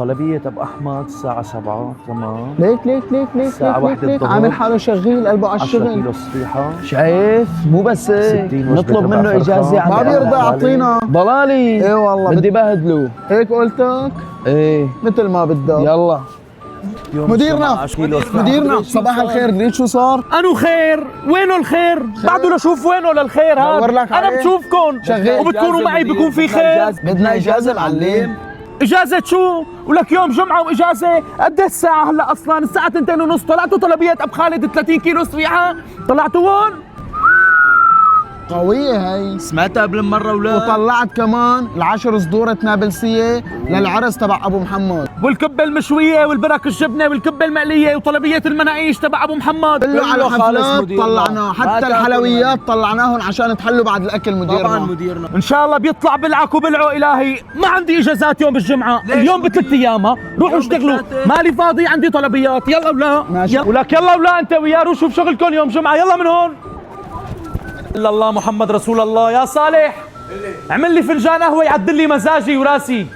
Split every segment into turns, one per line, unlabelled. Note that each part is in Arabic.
طلبية أبو أحمد الساعة 7 تمام.
ليك
الساعة واحدة
ليك
الظهر.
عامل حاله شغيل قلبه على
10
الشغل.
كيلو صفيحة.
شايف مو بس هيك
60 وجبة
نطلب
ربع
منه اجازه
فرخة.
ما بيرضى يعطينا ضلالي. ايه والله
بدي بهدله.
هيك قلتك
ايه
مثل ما بدك.
يلا
مديرنا مديرنا صباح الخير. دريت شو صار؟
انو خير؟ وينه الخير؟ بعده لشوف وينه للخير
دور
هذا.
لك
انا
عليه.
بشوفكم
شغال.
وبتكونوا معي بيكون في خير.
بدنا اجازه معلم.
اجازة شو؟ ولك يوم جمعة واجازة؟ قد الساعة هلا اصلا؟ الساعة 2:30. طلعتوا طلبية اب خالد 30 كيلو صفيحة؟ طلعتوهم؟
قوية هي.
سمعتها قبل مرة ولا؟
وطلعت كمان العشر صدورة نابلسية للعرس تبع ابو محمد.
والكبة المشوية والبرك الجبنة والكبة المقلية وطلبية المناقيش تبع ابو محمد.
كله على
خالص
حفلات
مديرنا.
طلعناه،
ما
حتى
تاكل
الحلويات طلعناهم عشان تحلوا بعد الاكل مديرنا.
طبعا مديرنا.
ان شاء الله بيطلع بلعك وبلعوا الهي. ما عندي اجازات يوم الجمعة. اليوم ب3 ايام. روحوا اشتغلوا. مالي فاضي عندي طلبيات. يلا ولا
ماشي.
ولك يلا ولا انت وياه روحوا شوف شغلكم يوم جمعة. يلا من هون. الا الله محمد رسول الله. يا صالح اعمل لي فنجان قهوة يعدل لي مزاجي وراسي.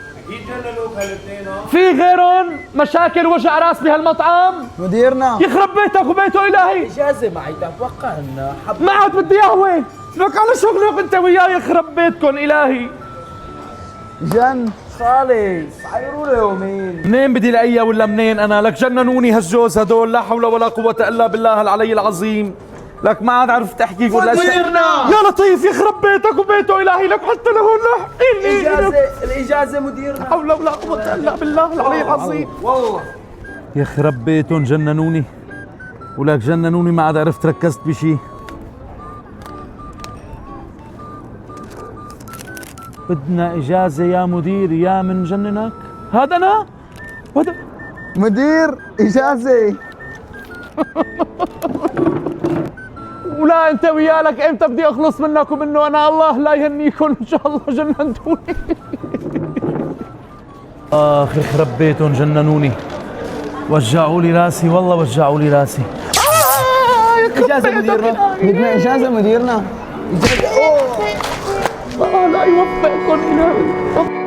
في غيرهم مشاكل وجع راس بهالمطعم؟
مديرنا
يخرب بيتك وبيته الهي.
اجازة معي تتوقع انه
ما عاد بدي قهوة. لك على شغلك انت وياه يخرب بيتكم الهي.
جن
خالص عيروا له يومين.
منين بدي لاقيها ولا منين انا؟ لك جننوني هالجوز هدول. لا حول ولا قوة الا بالله العلي العظيم. لك ما عاد عرفت احكي ولا شيء. يا لطيف يخرب بيتك وبيته الهي. لك حتى لهون
الاجازة مديرنا.
لا حول ولا قوة الا بالله العلي العظيم.
والله
يخرب بيتهم جننوني. ولك جننوني ما عاد عرفت ركزت بشي. بدنا اجازة يا مدير يا من جننك. هذا انا وهذا
مدير اجازة.
ولا انت ويالك امتى بدي اخلص منك ومنه انا؟ الله لا يهنيكم ان شاء الله جننتوني. اخ يخرب بيتهم جننوني. وجعوا لي راسي والله وجعوا لي راسي.
اجازة مديرنا. بدنا اجازة مديرنا.
الله لا يوفقكم الهي.